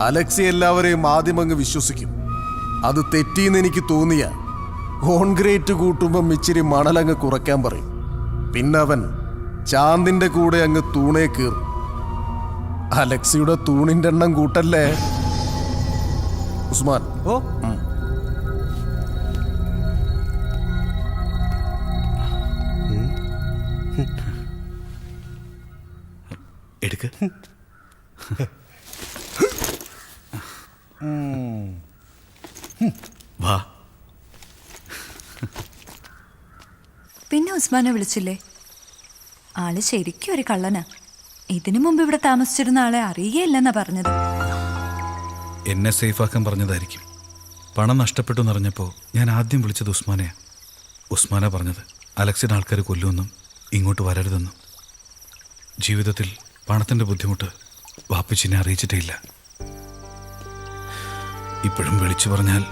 Alexei എല്ലാവരെയും ആദ്യം അങ്ങ് വിശ്വസിക്കും. അത് തെറ്റിയെന്ന് എനിക്ക് തോന്നിയ കോൺക്രീറ്റ് കൂട്ടുമ്പം ഇച്ചിരി മണലങ്ങ് കുറയ്ക്കാൻ പറയും. പിന്നെ അവൻ ചാന്തിന്റെ കൂടെ അങ്ങ് തൂണേ കീറും. അലക്സിയുടെ തൂണിന്റെ എണ്ണം കൂട്ടല്ലേ ഉസ്മാൻ. ഓ എടുക്ക. വാ. പിന്നെ ഉസ്മാനെ വിളിച്ചില്ലേ? ആള് ശരിക്കും ഒരു കള്ളനാ. ഇതിനു മുമ്പ് ഇവിടെ താമസിച്ചിരുന്ന ആളെ അറിയുകയില്ലെന്നാ പറഞ്ഞത്. എന്നെ സേഫാക്കാൻ പറഞ്ഞതായിരിക്കും. പണം നഷ്ടപ്പെട്ടു എന്നറിഞ്ഞപ്പോൾ ഞാൻ ആദ്യം വിളിച്ചത് ഉസ്മാനെയാ. ഉസ്മാനാ പറഞ്ഞത് അലക്സിയുടെ ആൾക്കാർ കൊല്ലുമെന്നും ഇങ്ങോട്ട് വരരുതെന്നും. ജീവിതത്തിൽ പണത്തിൻ്റെ ബുദ്ധിമുട്ട് വാപ്പിച്ചിനെ അറിയിച്ചിട്ടേ ഇല്ല. ഇപ്പോഴും വിളിച്ചു പറഞ്ഞാൽ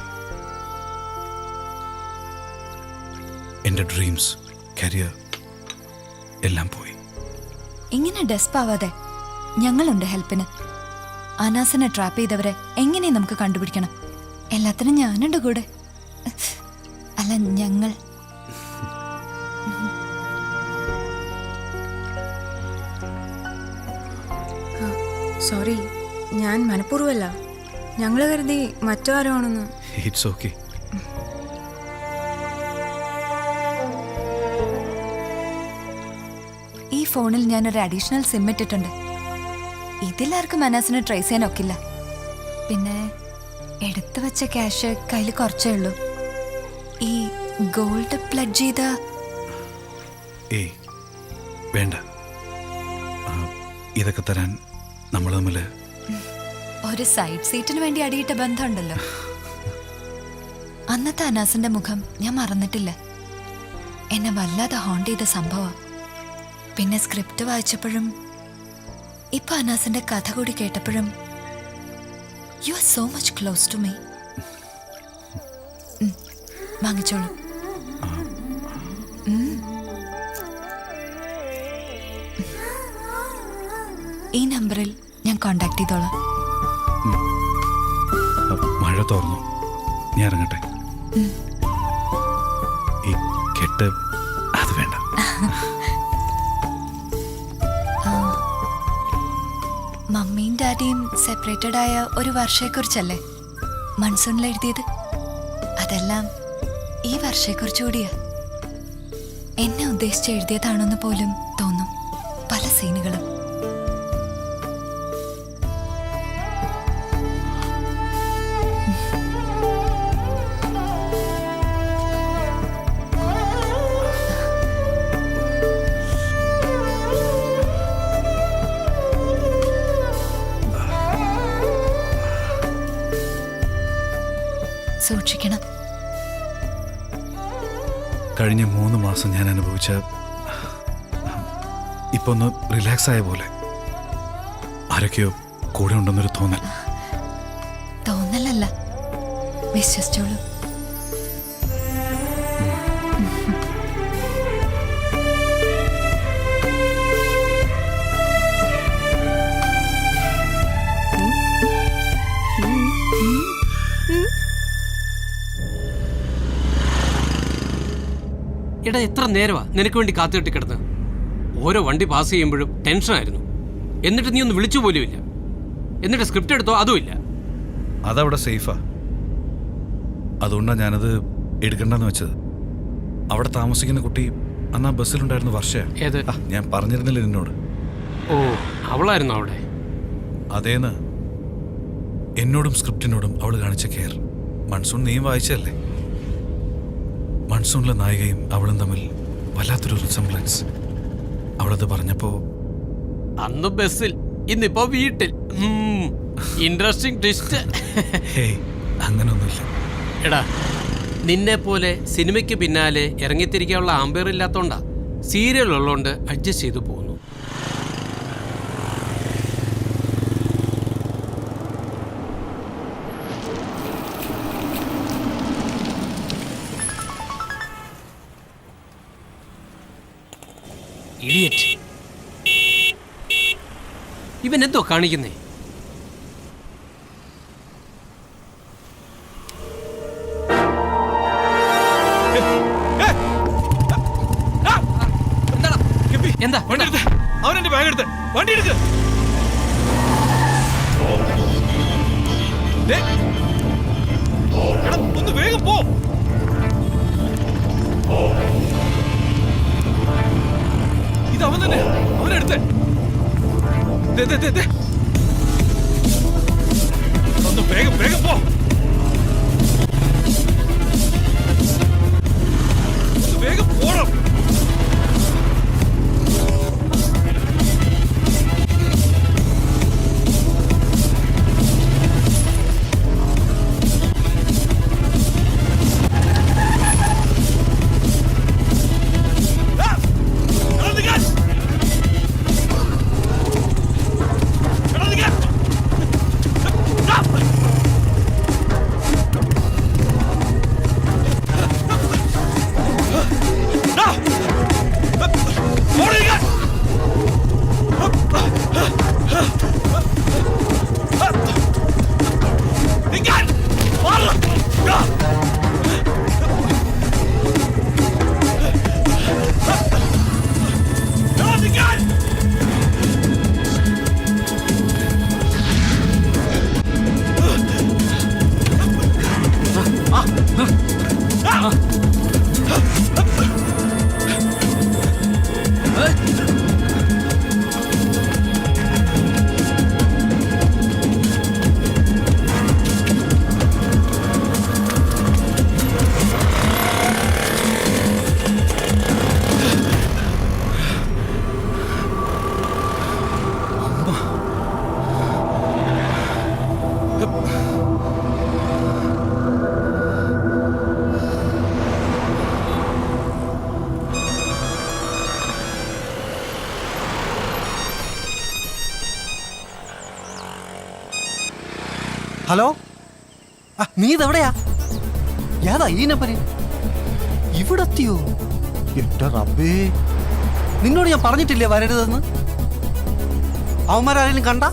എൻ്റെ ഡ്രീംസ്, കരിയർ എല്ലാം പോയി. ഇങ്ങനെ ഡെസ്പ് ആവാതെ ഞങ്ങളുണ്ട് ഹെൽപ്പിന്. അനാസിനെ ട്രാപ്പ് ചെയ്തവരെ എങ്ങനെ നമുക്ക് കണ്ടുപിടിക്കണം? എല്ലാത്തിനും ഞാനുണ്ട് കൂടെ. അല്ല, ഞങ്ങൾ. സോറി, ഞാൻ മനഃപൂർവ്വമല്ല. ഞങ്ങൾ കരുതി മറ്റോ ആരോ ആണെന്ന്. It's okay. ഈ ഫോണിൽ ഞാനൊരു അഡീഷണൽ സിം ഇട്ടിട്ടുണ്ട്. ഇതിലാർക്കും അനാസിനെ ട്രേസ് ചെയ്യാൻ ഒക്കില്ല. പിന്നെ എടുത്തു വെച്ച ക്യാഷ് കയ്യിൽ കുറച്ചേ ഉള്ളൂ. ഈ ഗോൾഡ് പ്ലഡ്ജ് ചെയ്ത ഏയ് വേണ്ട. ഇതൊക്കെ തരാൻ നമ്മൾ തമ്മിൽ ഒരു സൈഡ് സീറ്റിന് വേണ്ടി അടിയിട്ട ബന്ധമുണ്ടല്ലോ. അന്നത്തെ അനാസിന്റെ മുഖം ഞാൻ മറന്നിട്ടില്ല. എന്നെ വല്ലാതെ ഹോണ്ട് ചെയ്ത സംഭവം. പിന്നെ സ്ക്രിപ്റ്റ് വായിച്ചപ്പോഴും ഇപ്പൊ അനാസിന്റെ കഥ കൂടി കേട്ടപ്പോഴും you are so much close to me. വാങ്ങിച്ചോളൂ. ഈ നമ്പറിൽ ഞാൻ കോണ്ടാക്ട് ചെയ്തോളാം. മഴ തോർന്നു, ഞാൻ ഇറങ്ങട്ടെ. ഈ കെട്ട് അത് വേണ്ട. മമ്മിയും ഡാഡിയും സെപ്പറേറ്റഡ് ആയ ഒരു വർഷയെക്കുറിച്ചല്ലേ മൺസൂണിൽ എഴുതിയത്? അതെല്ലാം ഈ വർഷയെക്കുറിച്ച് കൂടിയാ. എന്നെ ഉദ്ദേശിച്ച് എഴുതിയതാണെന്ന് പോലും തോന്നും പല സീനുകളും. സൂക്ഷിക്കണം. കഴിഞ്ഞ 3 മാസം ഞാൻ അനുഭവിച്ച ഇപ്പൊ ഒന്ന് റിലാക്സ് ആയ പോലെ. ആരൊക്കെയോ കൂടെ ഉണ്ടെന്നൊരു തോന്നൽ. തോന്നലല്ല, വിശ്വസിച്ചോളൂ. എടാ, എത്ര നേരമാ നിനക്ക് വേണ്ടി കാത്തുകെട്ടി കിടന്ന്? ഓരോ വണ്ടി പാസ് ചെയ്യുമ്പോഴും ടെൻഷനായിരുന്നു. എന്നിട്ട് നീ ഒന്ന് വിളിച്ചു പോലുമില്ല. എന്നിട്ട് സ്ക്രിപ്റ്റ് എടുത്തോ അതുമില്ല. അതവിടെ സേഫാ. അതുകൊണ്ടാണ് ഞാനത് എടുക്കണ്ടെന്ന് വെച്ചത്. അവിടെ താമസിക്കുന്ന കുട്ടി അന്ന് ആ ബസ്സിലുണ്ടായിരുന്ന വർഷ. ഏത്? ഞാൻ പറഞ്ഞിരുന്നില്ല നിന്നോട്. ഓ, അവളായിരുന്നു അവിടെ. അതേന്ന്. എന്നോടും സ്ക്രിപ്റ്റിനോടും അവൾ കാണിച്ച കെയർ മൺസൂൺ നീയും വായിച്ചല്ലേ? മൺസൂണിലെ നായികയും അവളും തമ്മിൽ വല്ലാത്തൊരു റിസംബ്ലൻസ്. അവളത് പറഞ്ഞപ്പോ അന്ന് ബസ്സിൽ, ഇന്നിപ്പോ വീട്ടിൽ. Interesting twist. ഹേയ്, അങ്ങനൊന്നുമില്ല. എടാ, നിന്നെ പോലെ സിനിമയ്ക്ക് പിന്നാലെ ഇറങ്ങിത്തിരിക്കാനുള്ള ആമ്പയർ ഇല്ലാത്തോണ്ടാ സീരിയൽ ഉള്ളതുകൊണ്ട് അഡ്ജസ്റ്റ് ചെയ്തു പോകുന്നു. ഇഡിയറ്റ്. ഇവൻ എന്തോ കാണിക്കുന്നേ? എന്താ വണ്ടി എടുത്ത് അവൻ എന്റെ ബാഗ് എടുത്ത് വണ്ടി എടുക്ക് ദേ, എടാ, ഒന്ന് വേഗം പോ ഇത് അവൻ തന്നെ അവനെടുത്തേ ഒന്ന് വേഗം വേഗം പോ ഒന്ന് വേഗം പോണം ഹലോ ആ നീ ഇതെവിടെയാ ഏതാ ഈ നമ്പര് ഇവിടെ എത്തിയോ എന്റെ റബ്ബേ നിന്നോട് ഞാൻ പറഞ്ഞിട്ടില്ലേ വരരുതെന്ന് അവന്മാരാരെങ്കിലും കണ്ട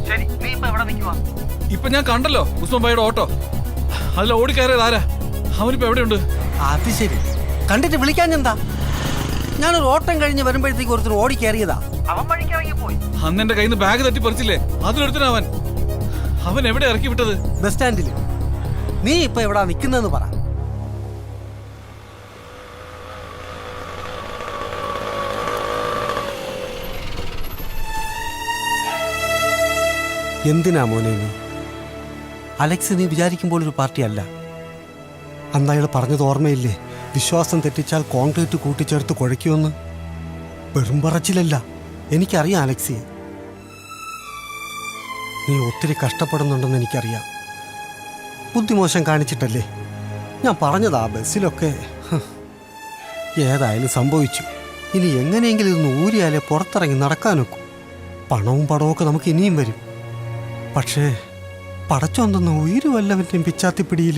ശരി നീ ഇപ്പൊ എവിടെ നിൽക്കുവാ ഇപ്പൊ ഞാൻ കണ്ടല്ലോ ഉസ്മാൻ ഭായിയുടെ ഓട്ടോ അതിൽ ഓടിക്കയറിയത് ആരാ അവനിപ്പോ എവിടെയുണ്ട് അത് ശരി കണ്ടിട്ട് വിളിക്കാൻ എന്താ ഞാനൊരു ഓട്ടം കഴിഞ്ഞ് വരുമ്പോഴത്തേക്ക് ഒരുത്തിന് ഓടി കയറിയതാ അവൻ വഴിക്കിറങ്ങി പോയി അന്ന് എന്റെ കയ്യിൽ നിന്ന് ബാഗ് തട്ടി പറിച്ചില്ലേ അതിലൊരുത്തന അവൻ അവൻ എവിടെ ഇറക്കി വിട്ടത് ബസ് സ്റ്റാൻഡിൽ നീ ഇപ്പൊ എവിടാ നിൽക്കുന്നതെന്ന് പറ എന്തിനാ മോനെ നീ അലക്സ് നീ വിചാരിക്കുമ്പോൾ ഒരു പാർട്ടിയല്ല അന്ന് അയാൾ പറഞ്ഞത് ഓർമ്മയില്ലേ വിശ്വാസം തെറ്റിച്ചാൽ കോൺക്രീറ്റ് കൂട്ടിച്ചേർത്ത് കുഴയ്ക്കുമെന്ന് വെറും പറച്ചിലല്ല എനിക്കറിയാം അലക്സിയെ നീ ഒത്തിരി കഷ്ടപ്പെടുന്നുണ്ടെന്ന് എനിക്കറിയാം ബുദ്ധിമോശം കാണിച്ചിട്ടല്ലേ ഞാൻ പറഞ്ഞതാ ബസ്സിലൊക്കെ ഏതായാലും സംഭവിച്ചു ഇനി എങ്ങനെയെങ്കിലും ഇതൊന്ന് ഊരിയാലേ പുറത്തിറങ്ങി നടക്കാനൊക്കും പണവും പടവും നമുക്ക് ഇനിയും വരും പക്ഷേ പടച്ചൊന്തെന്ന് ഉയിര് വല്ലവൻ്റെയും പിച്ചാത്തിപ്പിടിയിൽ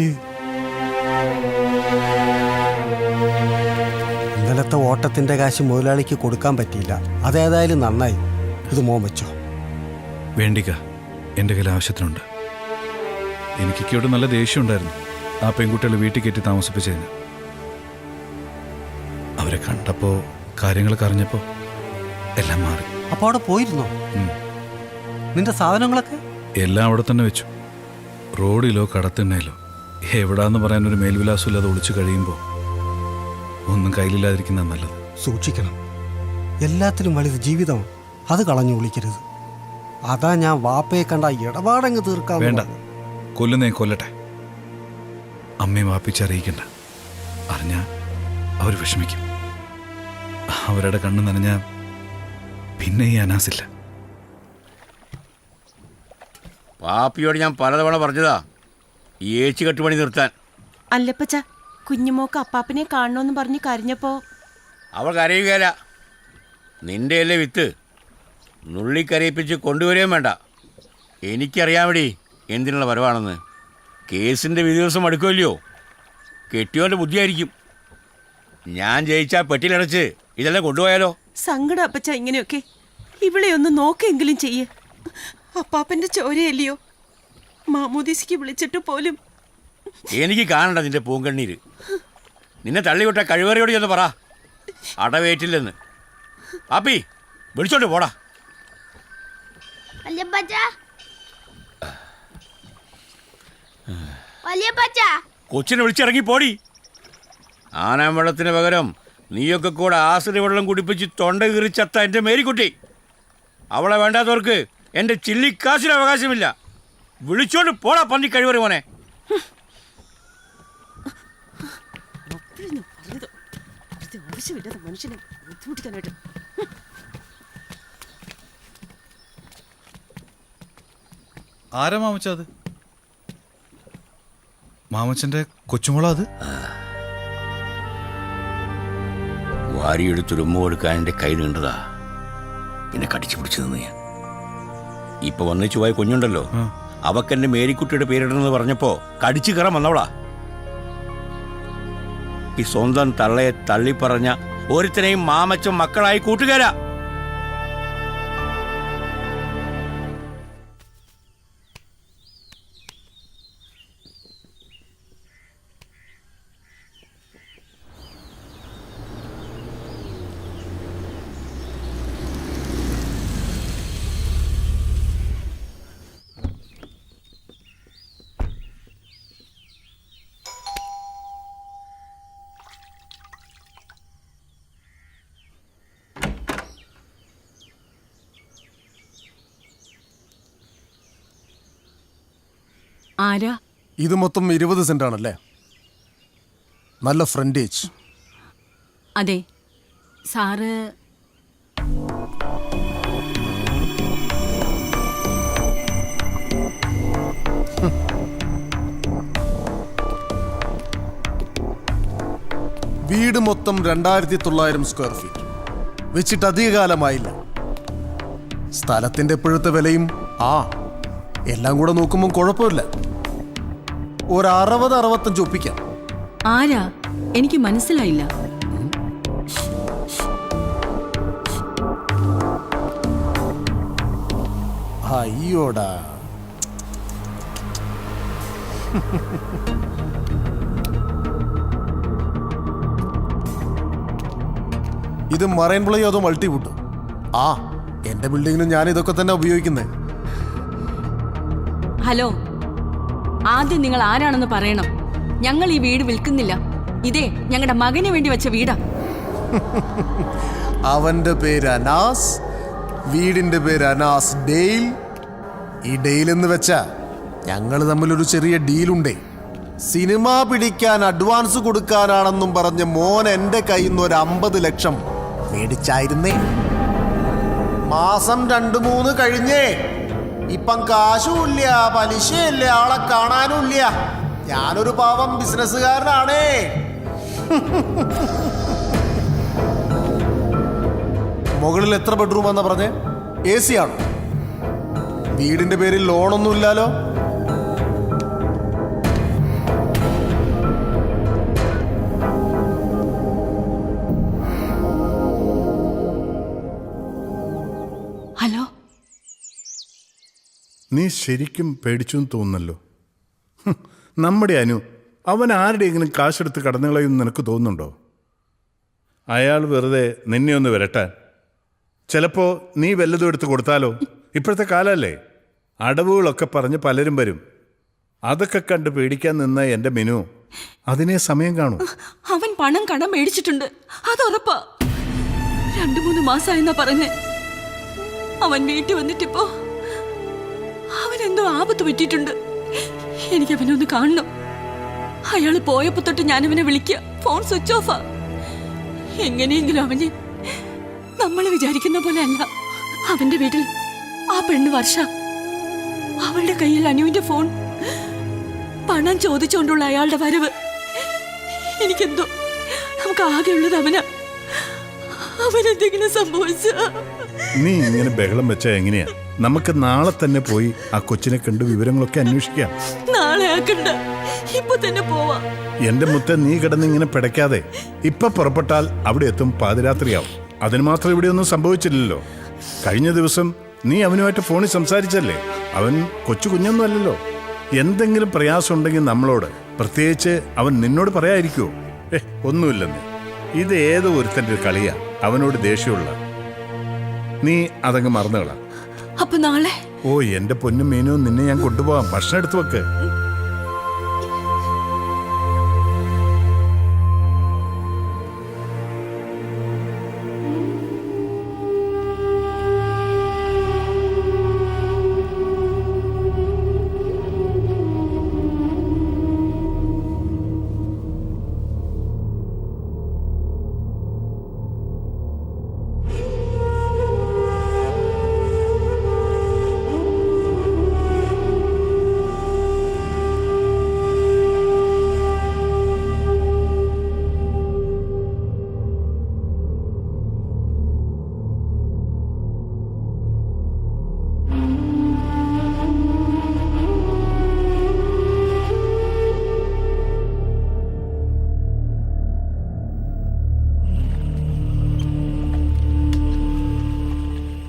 ഇന്നലത്തെ ഓട്ടത്തിൻ്റെ കാശ് മുതലാളിക്ക് കൊടുക്കാൻ പറ്റിയില്ല അതേതായാലും നന്നായി ഇത് മോൻ വെച്ചോ വേണ്ടിക്ക എൻ്റെ കയ്യിൽ ആവശ്യത്തിനുണ്ട് എനിക്കൊക്കെ നല്ല ദേഷ്യമുണ്ടായിരുന്നു ആ പെൺകുട്ടികളെ വീട്ടിൽ കയറ്റി താമസിപ്പിച്ചതിന് അവരെ കണ്ടപ്പോൾ കാര്യങ്ങളൊക്കെ അറിഞ്ഞപ്പോൾ എല്ലാം മാറി അപ്പോൾ അവിടെ പോയിരുന്നോ നിന്റെ സാധനങ്ങളൊക്കെ എല്ലാം അവിടെ തന്നെ വെച്ചു റോഡിലോ കടത്തിണ്ണയിലോ എവിടാന്ന് പറയാൻ ഒരു മേൽവിലാസമില്ലാതെ ഒളിച്ചു കഴിയുമ്പോൾ ഒന്നും കയ്യിലില്ലാതിരിക്കുന്ന നല്ലത് സൂക്ഷിക്കണം എല്ലാത്തിലും വലുത് ജീവിതം അത് കളഞ്ഞു വിളിക്കരുത് അതാ ഞാൻ വാപ്പയെ കണ്ട ഇടപാടങ്ങ് തീർക്കാൻ വേണ്ട കൊല്ലുന്നേ കൊല്ലട്ടെ അമ്മയും വാപ്പിച്ചറിയിക്കണ്ട അറിഞ്ഞാ അവർ വിഷമിക്കും അവരുടെ കണ്ണ് നനഞ്ഞാ പിന്നെ ഈ അനാസില്ല പാപ്പിയോട് ഞാൻ പലതവണ പറഞ്ഞതാ ഈ ഏച്ചി കെട്ടുപണി നിർത്താൻ അല്ലപ്പച്ച കുഞ്ഞുമോക്ക് അപ്പാപ്പനെ കാണണമെന്ന് പറഞ്ഞ് കരഞ്ഞപ്പോ അവൾ കരയുകയല്ല നിന്റെ അല്ലേ വിത്ത് നുള്ളിക്കരയിപ്പിച്ച് കൊണ്ടുവരികയും വേണ്ട എനിക്കറിയാമടി എന്തിനുള്ള വരവാണെന്ന് കേസിൻ്റെ വിധി ദിവസം അടുക്കുമല്ലയോ കെട്ടിയോൻ്റെ ബുദ്ധിയായിരിക്കും ഞാൻ ജയിച്ചാൽ പെട്ടിയിലടച്ച് ഇതെല്ലാം കൊണ്ടുപോയാലോ സങ്കടം അപ്പച്ച ഇങ്ങനെയൊക്കെ ഇവിടെ ഒന്ന് നോക്കെങ്കിലും ചെയ്യ് അപ്പാപ്പന്റെ ചോരയല്ലയോ മാമോദീസിക്ക് വിളിച്ചിട്ട് പോലും എനിക്ക് കാണണ്ട നിന്റെ പൂങ്കണ്ണീര് നിന്നെ തള്ളിവിട്ട കഴിവേറിയോട് ചെന്ന് പറ അടവേറ്റില്ലെന്ന് പാപ്പി വിളിച്ചോണ്ട് പോടാ. കൊച്ചിനെ വിളിച്ചിറങ്ങി പോടി. ആനാം വെള്ളത്തിന് പകരം നീയൊക്കെ കൂടെ ആസിഡ് വെള്ളം കുടിപ്പിച്ച് തൊണ്ട കീറി ചത്ത എൻ്റെ മേരിക്കുട്ടി. അവളെ വേണ്ടാത്തവർക്ക് എൻ്റെ ചില്ലിക്കാശിന് അവകാശമില്ല. വിളിച്ചോണ്ട് പോടാ പന്നി കഴിവറി മോനെ. ആവശ്യമില്ലാത്ത മനുഷ്യനെ ബുദ്ധിമുട്ടിക്കാനായിട്ട്. ആരാ മാമച്ച അത്? മാമച്ചന്റെ കൊച്ചുമോള അത്? വാരിയെടുത്തൊരു ഉമ്മ കൊടുക്കാൻ എൻ്റെ കൈ നീണ്ടതാ. പിന്നെ കടിച്ചു പിടിച്ചു നിന്ന് ഞാൻ. ഇപ്പൊ വന്നേച്ചു പോയ കുഞ്ഞുണ്ടല്ലോ, അവക്കെന്റെ മേരിക്കുട്ടിയുടെ പേരിടണമെന്ന് പറഞ്ഞപ്പോ കടിച്ചു കയറാൻ വന്നവളാ. ഈ സ്വന്തം തള്ളയെ തള്ളിപ്പറഞ്ഞ ഒരുത്തനെയും മാമച്ചും മക്കളായി കൂട്ടുകാരാ. ആരാ? ഇത് മൊത്തം 20 സെന്റാണല്ലേ? നല്ല ഫ്രണ്ടേജ്. അതെ സാറ്. വീട് മൊത്തം 2900 സ്ക്വയർ ഫീറ്റ് വെച്ചിട്ട് അധികകാലമായില്ല. സ്ഥലത്തിന്റെ ഇപ്പോഴത്തെ വിലയും എല്ലാം കൂടെ നോക്കുമ്പോൾ കുഴപ്പമില്ല. ഒരു 60-65 ഒപ്പിക്കാം. ആരാ? എനിക്ക് മനസ്സിലായില്ല. അയ്യോടാ, ഇത് മറൈൻ പ്ലയോ അതോ മൾട്ടിവുഡോ? എന്റെ ബിൽഡിങ്ങിന് ഞാൻ ഇതൊക്കെ തന്നെ ഉപയോഗിക്കുന്നത്. ഹലോ, ആദ്യം നിങ്ങൾ ആരാണെന്ന് പറയണം. ഞങ്ങൾ ഈ വീട് വിൽക്കുന്നില്ല. ഇതേ ഞങ്ങളുടെ മകന് വേണ്ടി വെച്ച വീടാ. അവന്റെ പേര് അനാസ്, വീടിന്റെ പേര് അനാസ് ഡെയിൽ. ഈ ഡെയിൽ എന്ന് വെച്ചാ ഞങ്ങൾ തമ്മിലൊരു ചെറിയ ഡീലുണ്ടേ. സിനിമ പിടിക്കാൻ അഡ്വാൻസ് കൊടുക്കാനാണെന്നും പറഞ്ഞ് മോൻ എന്റെ കയ്യിൽ നിന്ന് ഒരു 50 ലക്ഷം മേടിച്ചായിരുന്നേ. മാസം 2-3 കഴിഞ്ഞേ. ഇപ്പം കാശുമില്ല, പലിശയില്ല, ആളെ കാണാനുമില്ല. ഞാനൊരു പാവം ബിസിനസ്സുകാരനാണേ. മുകളിൽ എത്ര ബെഡ്റൂം ആണെന്നാ പറഞ്ഞേ? AC ആണോ? വീടിന്റെ പേരിൽ ലോണൊന്നും ഇല്ലാലോ? ഹലോ, നീ ശരിക്കും പേടിച്ചു തോന്നുന്നല്ലോ. നമ്മുടെ അനു അവൻ ആരുടെയെങ്കിലും കാശെടുത്ത് കടന്നുകളയെന്ന് നിനക്ക് തോന്നുന്നുണ്ടോ? അയാൾ വെറുതെ നിന്നെ ഒന്ന് വരട്ടാൻ. ചിലപ്പോൾ നീ വല്ലതും എടുത്ത് കൊടുത്താലോ? ഇപ്പോഴത്തെ കാലമല്ലേ, അടവുകളൊക്കെ പറഞ്ഞ് പലരും വരും. അതൊക്കെ കണ്ട് പേടിക്കാൻ നിന്ന എൻ്റെ മിനു അതിനെ സമയം കാണും. അവൻ പണം കടം മേടിച്ചിട്ടുണ്ട്, അതുറപ്പാ. 2-3 മാസമായെന്നാ പറഞ്ഞേ. അവൻ വീട്ടിൽ വന്നിട്ടിപ്പോ അവനെന്തോ ആപത്ത് പറ്റിയിട്ടുണ്ട്. എനിക്ക് അവനൊന്ന് കാണണം. അയാള് പോയപ്പോ തൊട്ട് ഞാനവനെ വിളിക്കുക, ഫോൺ സ്വിച്ച് ഓഫാ. എങ്ങനെയെങ്കിലും അവന് നമ്മൾ വിചാരിക്കുന്ന പോലെ അല്ല. അവന്റെ വീട്ടിൽ ആ പെണ്ണ് വർഷ, അവളുടെ കയ്യിൽ അനുവിന്റെ ഫോൺ, പണം ചോദിച്ചുകൊണ്ടുള്ള അയാളുടെ വരവ്. എനിക്കെന്തോ നമുക്ക് ആകെയുള്ളത് അവനാ. അവനെന്തെങ്കിലും സംഭവിച്ച നീ ഇങ്ങനെ ബഹളം വെച്ചാൽ എങ്ങനെയാ? നമുക്ക് നാളെ തന്നെ പോയി ആ കൊച്ചിനെ കണ്ട് വിവരങ്ങളൊക്കെ അന്വേഷിക്കാം. നാളെ ആക്കണ്ട, ഇപ്പൊ തന്നെ പോവാ. എന്റെ മുത്ത, നീ കിടന്ന് ഇങ്ങനെ പിടയ്ക്കാതെ. ഇപ്പൊ പുറപ്പെട്ടാൽ അവിടെ എത്തും പാതിരാത്രിയാവും. അതിന് മാത്രം ഇവിടെ ഒന്നും സംഭവിച്ചില്ലല്ലോ. കഴിഞ്ഞ ദിവസം നീ അവനുമായിട്ട് ഫോണിൽ സംസാരിച്ചല്ലേ? അവൻ കൊച്ചു കുഞ്ഞൊന്നും അല്ലല്ലോ. എന്തെങ്കിലും പ്രയാസം ഉണ്ടെങ്കിൽ നമ്മളോട്, പ്രത്യേകിച്ച് അവൻ നിന്നോട് പറയാതിരിക്കുവോ? ഒന്നുമില്ലെന്ന്. ഇത് ഏതോ ഒരുത്തൻ്റെ ഒരു കളിയാ. അവനോട് ദേഷ്യമുള്ള നീ അതങ്ങ് മറന്നുകളാ. അപ്പൊ നാളെ ഓ എന്റെ പൊന്നും മീനു, നിന്നെ ഞാൻ കൊണ്ടുപോവാം. ഭക്ഷണം എടുത്തു വെക്ക്.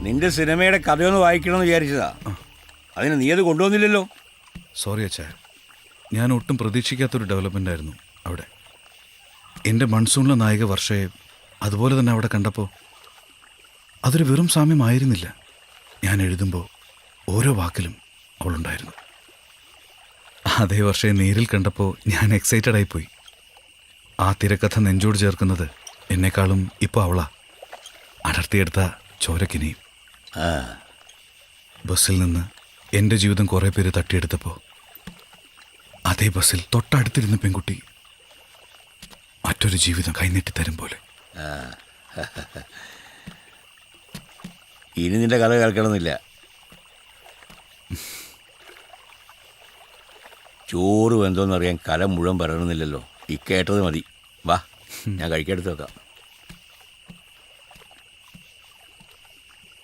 നിന്റെ സിനിമയുടെ കഥയൊന്ന് വായിക്കണമെന്ന് വിചാരിച്ചതാ. അതിന് നീ അത് കൊണ്ടുവന്നില്ലല്ലോ. സോറി അച്ഛാ, ഞാൻ ഒട്ടും പ്രതീക്ഷിക്കാത്തൊരു ഡെവലപ്മെൻ്റ് ആയിരുന്നു അവിടെ. എൻ്റെ മൺസൂണിലെ നായിക വർഷയെ അതുപോലെ തന്നെ അവിടെ കണ്ടപ്പോൾ അതൊരു വെറും സാമ്യമായിരുന്നില്ല. ഞാൻ എഴുതുമ്പോൾ ഓരോ വാക്കിലും അവളുണ്ടായിരുന്നു. അതേ വർഷയെ നേരിൽ കണ്ടപ്പോൾ ഞാൻ എക്സൈറ്റഡ് ആയിപ്പോയി. ആ തിരക്കഥ നെഞ്ചോട് ചേർക്കുന്നത് എന്നെക്കാളും ഇപ്പോൾ അവളാ. അടർത്തിയെടുത്ത ചോരക്കിനിയും. ബസ്സിൽ നിന്ന് എൻ്റെ ജീവിതം കുറേ പേര് തട്ടിയെടുത്തപ്പോൾ അതേ ബസ്സിൽ തൊട്ടടുത്തിരുന്ന പെൺകുട്ടി മറ്റൊരു ജീവിതം കൈനീട്ടി തരും പോലെ. ഇനി നിന്റെ കഥ കേൾക്കണമെന്നില്ല. ചോറ് എന്തോന്നറിയാൻ കല മുഴുവൻ പറയണമെന്നില്ലല്ലോ. ഈ കേട്ടത് മതി. വാ, ഞാൻ കഴിക്കെടുത്ത് വെക്കാം.